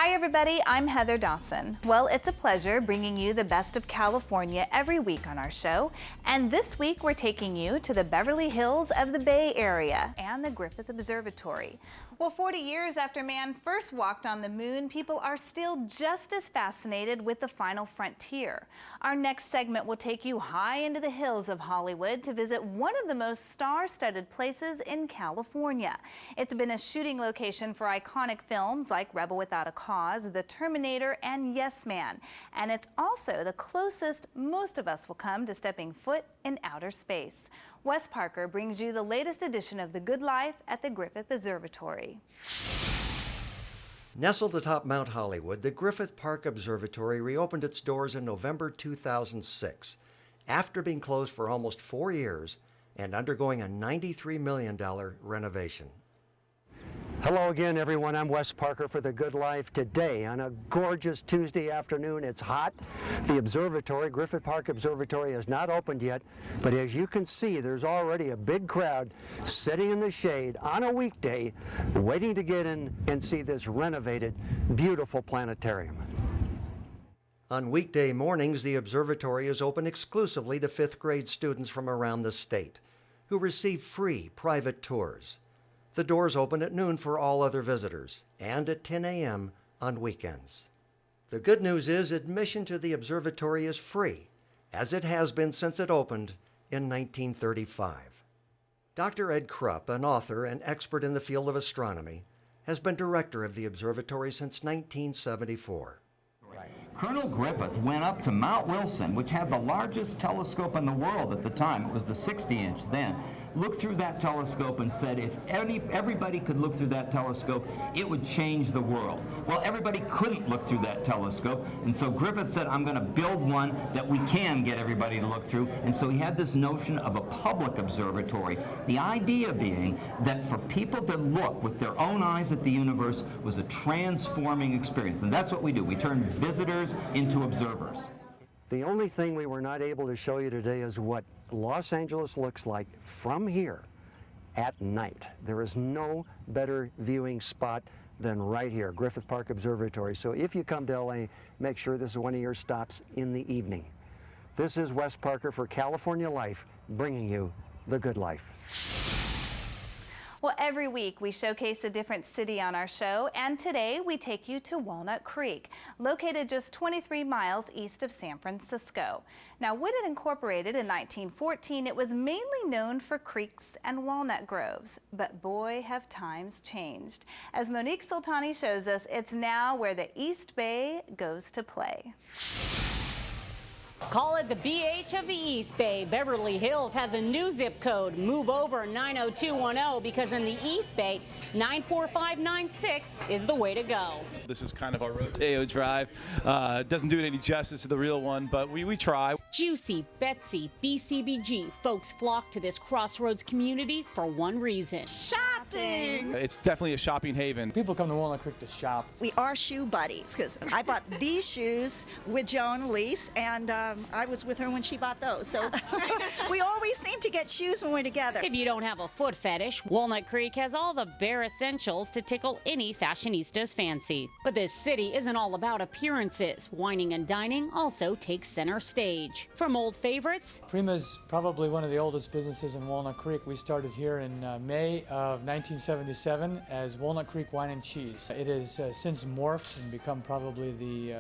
Hi everybody, I'm Heather Dawson. Well, it's a pleasure bringing you the best of California every week on our show. And this week we're taking you to the Beverly Hills of the Bay Area and the Griffith Observatory. Well, 40 years after man first walked on the moon, people are still just as fascinated with the final frontier. Our next segment will take you high into the hills of Hollywood to visit one of the most star-studded places in California. It's been a shooting location for iconic films like Rebel Without a Cause, The Terminator, and Yes Man. And it's also the closest most of us will come to stepping foot in outer space. Wes Parker brings you the latest edition of The Good Life at the Griffith Observatory. Nestled atop Mount Hollywood, the Griffith Park Observatory reopened its doors in November 2006 after being closed for almost 4 years and undergoing a $93 million renovation. Hello again, everyone. I'm Wes Parker for The Good Life. Today, on a gorgeous Tuesday afternoon, it's hot. The observatory, Griffith Park Observatory, has not opened yet, but as you can see, there's already a big crowd sitting in the shade on a weekday, waiting to get in and see this renovated, beautiful planetarium. On weekday mornings, the observatory is open exclusively to 5th grade students from around the state, who receive free private tours. The doors open at noon for all other visitors and at 10 a.m. on weekends. The good news is admission to the observatory is free, as it has been since it opened in 1935. Dr. Ed Krupp, an author and expert in the field of astronomy, has been director of the observatory since 1974. Colonel Griffith went up to Mount Wilson, which had the largest telescope in the world at the time. It was the 60-inch then. Looked through that telescope and said if everybody could look through that telescope, it would change the world. Well, everybody couldn't look through that telescope, and so Griffith said, I'm going to build one that we can get everybody to look through. And so he had this notion of a public observatory. The idea being that for people to look with their own eyes at the universe was a transforming experience. And that's what we do. We turn visitors into observers. The only thing we were not able to show you today is what Los Angeles looks like from here at night. There is no better viewing spot than right here, Griffith Park Observatory. So if you come to LA, make sure this is one of your stops in the evening. This is Wes Parker for California Life, bringing you The Good Life. Well, every week we showcase a different city on our show, and today we take you to Walnut Creek, located just 23 miles east of San Francisco. Now, when it incorporated in 1914, it was mainly known for creeks and walnut groves, but boy, have times changed. As Monique Sultani shows us, it's now where the East Bay goes to play. Call it the BH of the East Bay. Beverly Hills has a new zip code. Move over 90210 because in the East Bay, 94596 is the way to go. This is kind of our rodeo drive. Doesn't do it any justice to the real one, but we try. Juicy, Betsy, BCBG. Folks flock to this crossroads community for one reason. Shopping! It's definitely a shopping haven. People come to Walnut Creek to shop. We are shoe buddies because I bought these shoes with Joan Elise, and I was with her when she bought those. So we always seem to get shoes when we're together. If you don't have a foot fetish, Walnut Creek has all the bare essentials to tickle any fashionista's fancy. But this city isn't all about appearances. Wining and dining also takes center stage. From old favorites, Prima's probably one of the oldest businesses in Walnut Creek. We started here in May of 1977 as Walnut Creek Wine and Cheese. It has since morphed and become probably the,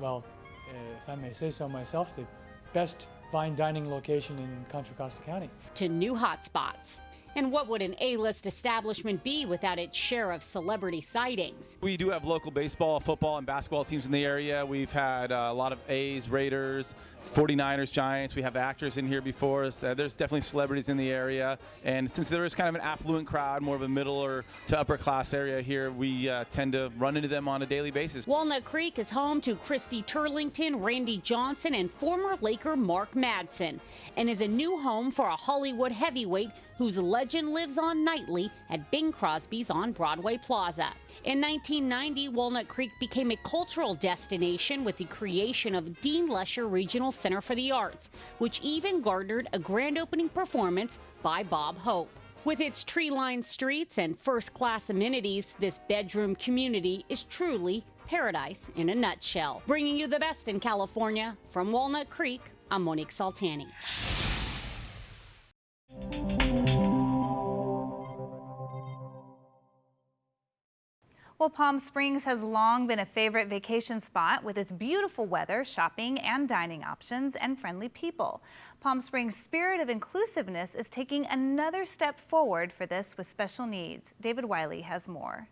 if I may say so myself, the best fine dining location in Contra Costa County. To new hotspots. And what would an A-list establishment be without its share of celebrity sightings? We do have local baseball, football, and basketball teams in the area. We've had a lot of A's, Raiders, 49ers, Giants. We have actors in here before us. There's definitely celebrities in the area. And since there is kind of an affluent crowd, more of a middle or to upper class area here, we tend to run into them on a daily basis. Walnut Creek is home to Christy Turlington, Randy Johnson, and former Laker Mark Madsen, and is a new home for a Hollywood heavyweight whose legend lives on nightly at Bing Crosby's on Broadway Plaza. In 1990, Walnut Creek became a cultural destination with the creation of Dean Lesher Regional Center for the Arts, which even garnered a grand opening performance by Bob Hope. With its tree-lined streets and first-class amenities, this bedroom community is truly paradise in a nutshell. Bringing you the best in California, from Walnut Creek, I'm Monique Saltani. Well, Palm Springs has long been a favorite vacation spot with its beautiful weather, shopping and dining options, and friendly people. Palm Springs' spirit of inclusiveness is taking another step forward for this with special needs. David Wiley has more.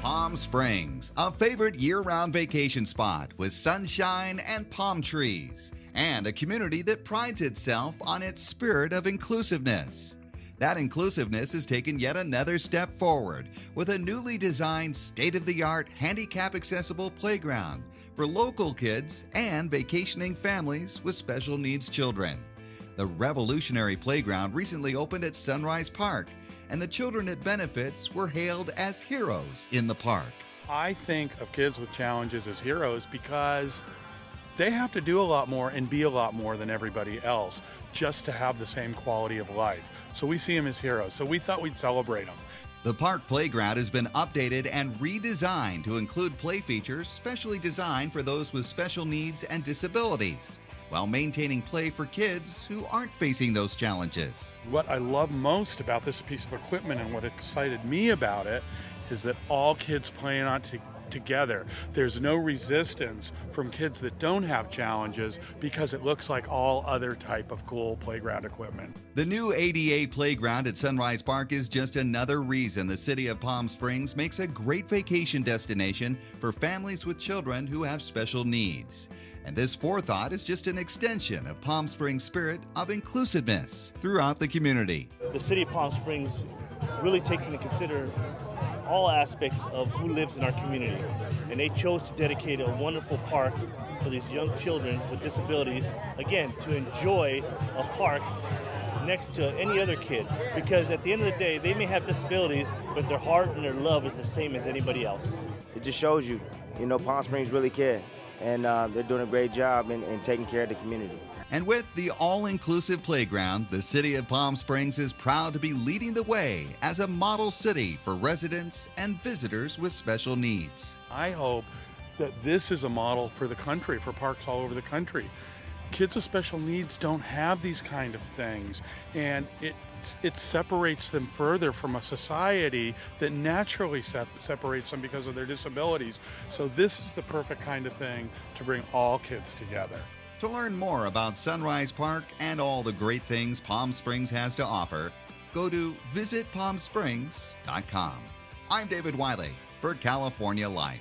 Palm Springs, a favorite year-round vacation spot with sunshine and palm trees, and a community that prides itself on its spirit of inclusiveness. That inclusiveness has taken yet another step forward with a newly designed state-of-the-art handicap-accessible playground for local kids and vacationing families with special needs children. The revolutionary playground recently opened at Sunrise Park, and the children it benefits were hailed as heroes in the park. I think of kids with challenges as heroes because they have to do a lot more and be a lot more than everybody else just to have the same quality of life. So we see them as heroes. So we thought we'd celebrate them. The park playground has been updated and redesigned to include play features specially designed for those with special needs and disabilities, while maintaining play for kids who aren't facing those challenges. What I love most about this piece of equipment and what excited me about it is that all kids playing on together. There's no resistance from kids that don't have challenges because it looks like all other type of cool playground equipment. The new ADA playground at Sunrise Park is just another reason the city of Palm Springs makes a great vacation destination for families with children who have special needs. And this forethought is just an extension of Palm Springs' spirit of inclusiveness throughout the community. The city of Palm Springs really takes into consideration all aspects of who lives in our community. And they chose to dedicate a wonderful park for these young children with disabilities, again, to enjoy a park next to any other kid. Because at the end of the day, they may have disabilities, but their heart and their love is the same as anybody else. It just shows you, Palm Springs really care. And they're doing a great job in taking care of the community. And with the all-inclusive playground, the city of Palm Springs is proud to be leading the way as a model city for residents and visitors with special needs. I hope that this is a model for the country, for parks all over the country. Kids with special needs don't have these kind of things, and it separates them further from a society that naturally separates them because of their disabilities. So this is the perfect kind of thing to bring all kids together. To learn more about Sunrise Park and all the great things Palm Springs has to offer, go to visitpalmsprings.com. I'm David Wiley for California Life.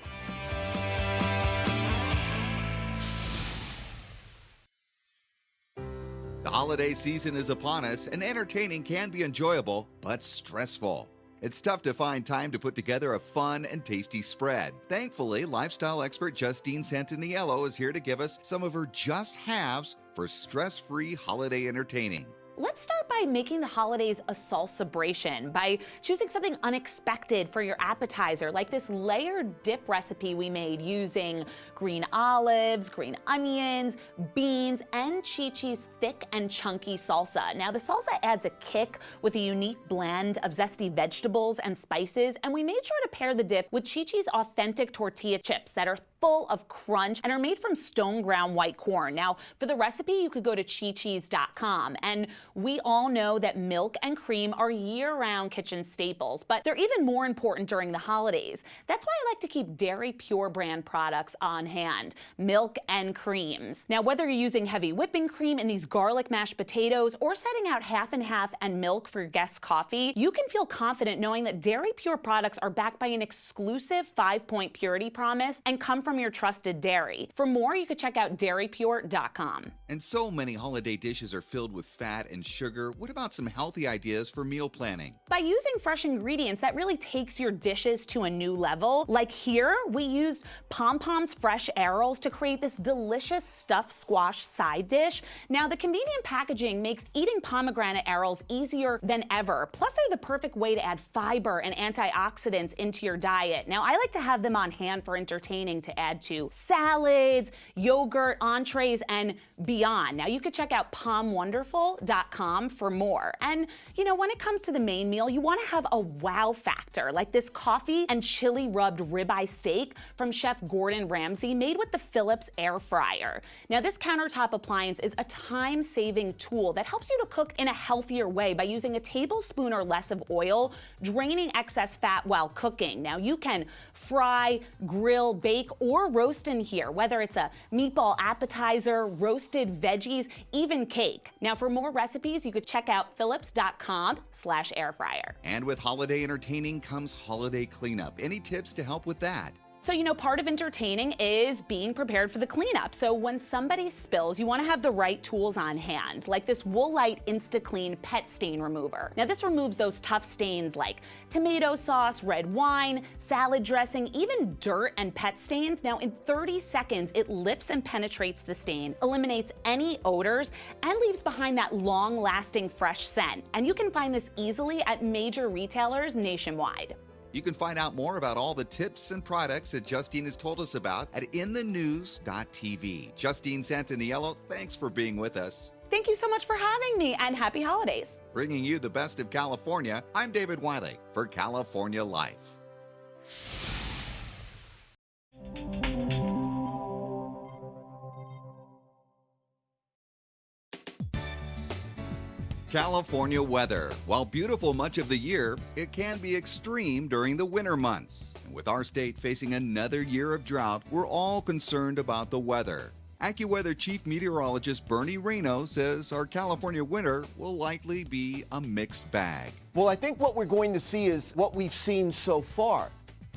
The holiday season is upon us, and entertaining can be enjoyable, but stressful. It's tough to find time to put together a fun and tasty spread. Thankfully, lifestyle expert Justine Santaniello is here to give us some of her just-haves for stress-free holiday entertaining. Let's start by making the holidays a salsabration by choosing something unexpected for your appetizer, like this layered dip recipe we made using green olives, green onions, beans, and Chi-Chi's thick and chunky salsa. Now, the salsa adds a kick with a unique blend of zesty vegetables and spices, and we made sure to pair the dip with Chi-Chi's authentic tortilla chips that are full of crunch and are made from stone ground white corn. Now, for the recipe, you could go to chichis.com. And we all know that milk and cream are year-round kitchen staples, but they're even more important during the holidays. That's why I like to keep Dairy Pure brand products on hand, milk and creams. Now, whether you're using heavy whipping cream in these garlic mashed potatoes or setting out half and half and milk for guest coffee, you can feel confident knowing that Dairy Pure products are backed by an exclusive 5-point purity promise and come from your trusted dairy. For more, you can check out dairypure.com. And so many holiday dishes are filled with fat and sugar, what about some healthy ideas for meal planning? By using fresh ingredients, that really takes your dishes to a new level. Like here, we used Pom Pom's fresh arrows to create this delicious stuffed squash side dish. Now, the convenient packaging makes eating pomegranate arrows easier than ever. Plus, they're the perfect way to add fiber and antioxidants into your diet. Now, I like to have them on hand for entertaining to add to salads, yogurt, entrees, and beyond. Now, you could check out PomWonderful.com for more. And, you know, when it comes to the main meal, you want to have a wow factor, like this coffee and chili rubbed ribeye steak from Chef Gordon Ramsay, made with the Philips air fryer. Now, this countertop appliance is a time-saving tool that helps you to cook in a healthier way by using a tablespoon or less of oil, draining excess fat while cooking. Now, you can fry, grill, bake, or roast in here, whether it's a meatball appetizer, roasted veggies, even cake. Now, for more recipes, you could check out philips.com/airfryer. And with holiday entertaining comes holiday cleanup. Any tips to help with that? So, you know, part of entertaining is being prepared for the cleanup. So when somebody spills, you want to have the right tools on hand, like this Woolite InstaClean pet stain remover. Now, this removes those tough stains like tomato sauce, red wine, salad dressing, even dirt and pet stains. Now, in 30 seconds, it lifts and penetrates the stain, eliminates any odors, and leaves behind that long-lasting fresh scent. And you can find this easily at major retailers nationwide. You can find out more about all the tips and products that Justine has told us about at inthenews.tv. Justine Santaniello, thanks for being with us. Thank you so much for having me, and happy holidays. Bringing you the best of California, I'm David Wiley for California Life. California weather. While beautiful much of the year, it can be extreme during the winter months. And with our state facing another year of drought, we're all concerned about the weather. AccuWeather Chief Meteorologist Bernie Rayno says our California winter will likely be a mixed bag. Well, I think what we're going to see is what we've seen so far.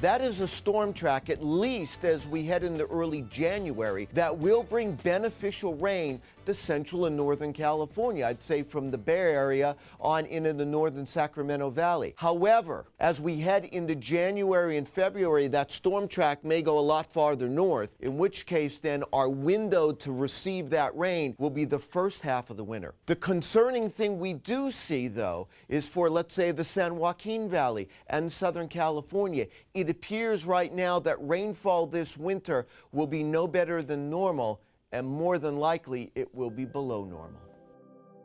That is a storm track, at least as we head into early January, that will bring beneficial rain to central and northern California. I'd say from the Bay Area on into the northern Sacramento Valley. However, as we head into January and February, that storm track may go a lot farther north, in which case then our window to receive that rain will be the first half of the winter. The concerning thing we do see, though, is for, let's say, the San Joaquin Valley and Southern California. It appears right now that rainfall this winter will be no better than normal, and more than likely it will be below normal.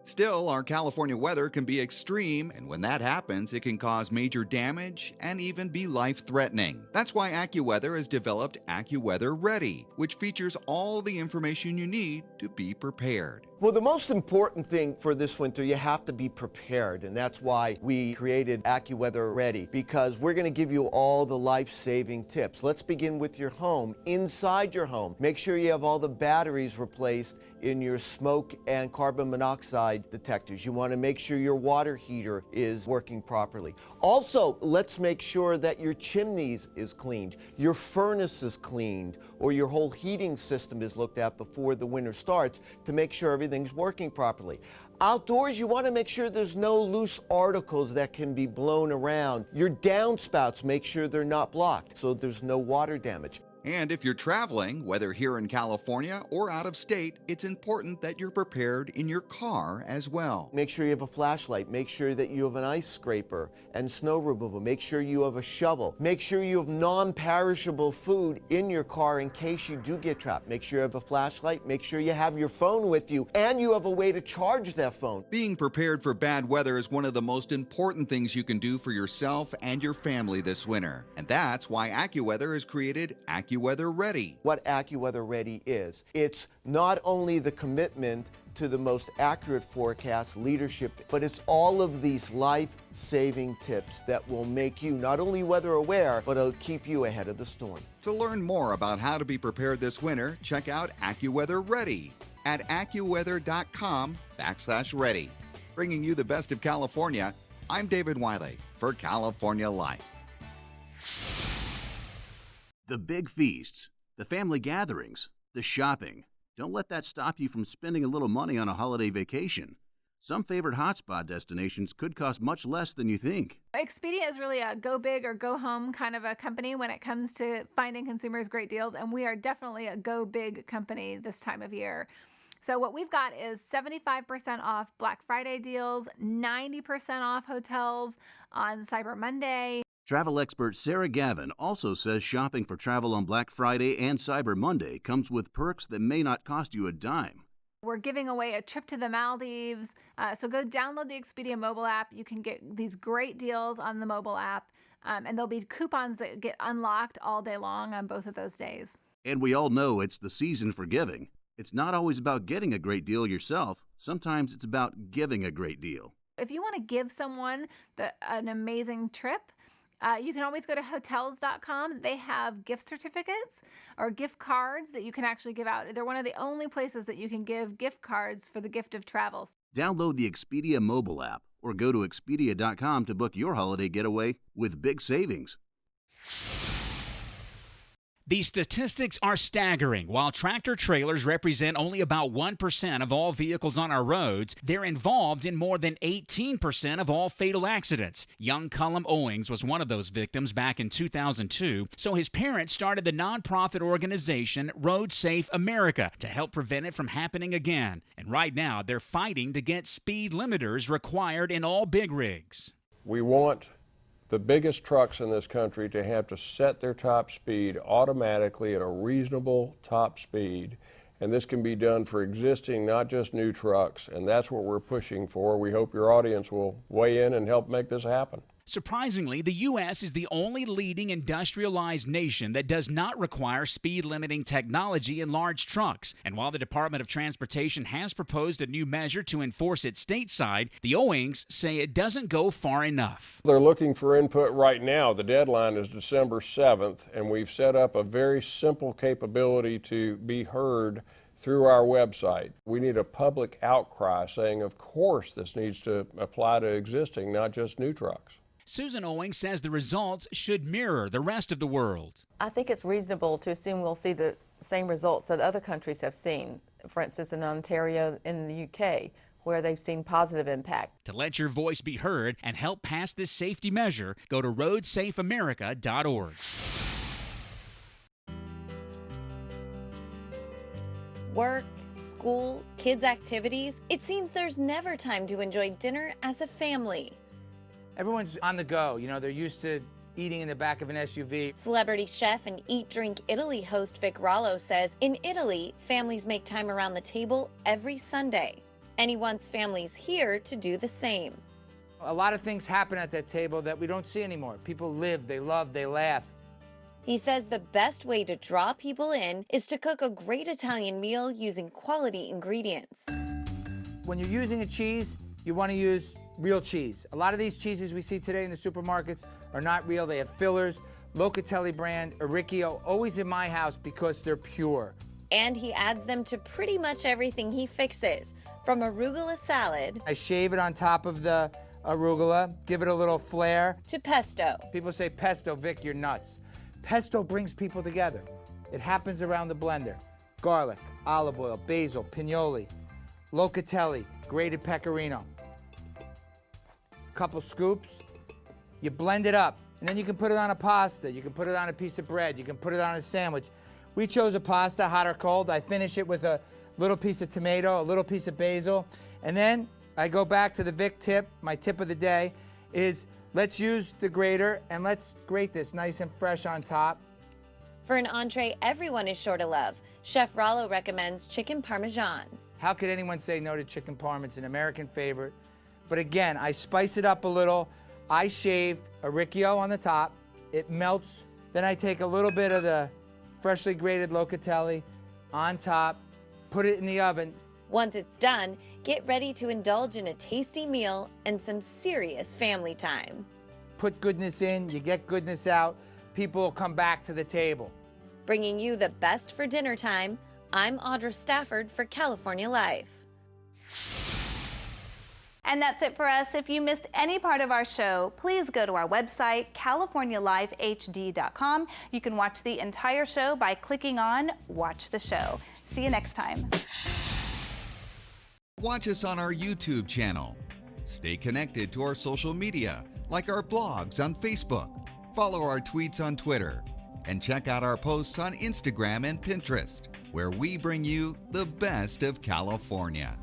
Still, our California weather can be extreme, and when that happens, it can cause major damage and even be life-threatening. That's why AccuWeather has developed AccuWeather Ready, which features all the information you need to be prepared. Well, the most important thing for this winter, you have to be prepared, and that's why we created AccuWeather Ready, because we're going to give you all the life-saving tips. Let's begin with your home. Inside your home, make sure you have all the batteries replaced in your smoke and carbon monoxide detectors. You want to make sure your water heater is working properly. Also, let's make sure that your chimneys is cleaned, your furnace is cleaned, or your whole heating system is looked at before the winter starts to make sure everything's working properly. Outdoors, you want to make sure there's no loose articles that can be blown around. Your downspouts, make sure they're not blocked so there's no water damage. And if you're traveling, whether here in California or out of state, it's important that you're prepared in your car as well. Make sure you have a flashlight. Make sure that you have an ice scraper and snow removal. Make sure you have a shovel. Make sure you have non-perishable food in your car in case you do get trapped. Make sure you have a flashlight. Make sure you have your phone with you and you have a way to charge that phone. Being prepared for bad weather is one of the most important things you can do for yourself and your family this winter. And that's why AccuWeather has created AccuWeather Ready. What AccuWeather Ready is, it's not only the commitment to the most accurate forecast leadership, but it's all of these life-saving tips that will make you not only weather aware, but it'll keep you ahead of the storm. To learn more about how to be prepared this winter, check out AccuWeather Ready at AccuWeather.com/ready. Bringing you the best of California, I'm David Wiley for California Life. The big feasts, the family gatherings, the shopping. Don't let that stop you from spending a little money on a holiday vacation. Some favorite hotspot destinations could cost much less than you think. Expedia is really a go big or go home kind of a company when it comes to finding consumers great deals, and we are definitely a go big company this time of year. So what we've got is 75% off Black Friday deals, 90% off hotels on Cyber Monday. Travel expert Sarah Gavin also says shopping for travel on Black Friday and Cyber Monday comes with perks that may not cost you a dime. We're giving away a trip to the Maldives. So go download the Expedia mobile app. You can get these great deals on the mobile app. And there'll be coupons that get unlocked all day long on both of those days. And we all know it's the season for giving. It's not always about getting a great deal yourself. Sometimes it's about giving a great deal. If you want to give someone an amazing trip, you can always go to hotels.com. They have gift certificates or gift cards that you can actually give out. They're one of the only places that you can give gift cards for the gift of travel. Download the Expedia mobile app or go to Expedia.com to book your holiday getaway with big savings. The statistics are staggering. While tractor trailers represent only about 1% of all vehicles on our roads, they're involved in more than 18% of all fatal accidents. Young Cullum Owings was one of those victims back in 2002, so his parents started the nonprofit organization Road Safe America to help prevent it from happening again. And right now, they're fighting to get speed limiters required in all big rigs. We want the biggest trucks in this country to have to set their top speed automatically at a reasonable top speed. And this can be done for existing, not just new trucks. And that's what we're pushing for. We hope your audience will weigh in and help make this happen. Surprisingly, the U.S. is the only leading industrialized nation that does not require speed-limiting technology in large trucks. And while the Department of Transportation has proposed a new measure to enforce it stateside, the Owings say it doesn't go far enough. They're looking for input right now. The deadline is December 7th, and we've set up a very simple capability to be heard through our website. We need a public outcry saying, of course, this needs to apply to existing, not just new trucks. Susan Owings says the results should mirror the rest of the world. I think it's reasonable to assume we'll see the same results that other countries have seen. For instance, in Ontario, in the UK, where they've seen positive impact. To let your voice be heard and help pass this safety measure, go to roadsafeamerica.org. Work, school, kids' activities. It seems there's never time to enjoy dinner as a family. Everyone's on the go. You know, they're used to eating in the back of an SUV. Celebrity chef and Eat Drink Italy host Vic Rallo says in Italy, families make time around the table every Sunday. And he wants families here to do the same. A lot of things happen at that table that we don't see anymore. People live, they love, they laugh. He says the best way to draw people in is to cook a great Italian meal using quality ingredients. When you're using a cheese, you want to use real cheese. A lot of these cheeses we see today in the supermarkets are not real. They have fillers. Locatelli brand, Orecchio, always in my house because they're pure. And he adds them to pretty much everything he fixes, from arugula salad. I shave it on top of the arugula, give it a little flair. To pesto. People say, pesto, Vic, you're nuts. Pesto brings people together. It happens around the blender. Garlic, olive oil, basil, pinoli, locatelli, grated pecorino. Couple scoops, you blend it up, and then you can put it on a pasta, you can put it on a piece of bread, you can put it on a sandwich. We chose a pasta, hot or cold. I finish it with a little piece of tomato, a little piece of basil, and then I go back to the Vic tip. My tip of the day is let's use the grater and let's grate this nice and fresh on top. For an entree everyone is sure to love, Chef Rallo recommends chicken parmesan. How could anyone say no to chicken parm? It's an American favorite. But again, I spice it up a little. I shave Orecchio on the top. It melts. Then I take a little bit of the freshly grated locatelli on top, put it in the oven. Once it's done, get ready to indulge in a tasty meal and some serious family time. Put goodness in, you get goodness out. People will come back to the table. Bringing you the best for dinner time, I'm Audra Stafford for California Life. And that's it for us. If you missed any part of our show, please go to our website, CaliforniaLifeHD.com. You can watch the entire show by clicking on Watch the Show. See you next time. Watch us on our YouTube channel. Stay connected to our social media, like our blogs on Facebook. Follow our tweets on Twitter. And check out our posts on Instagram and Pinterest, where we bring you the best of California.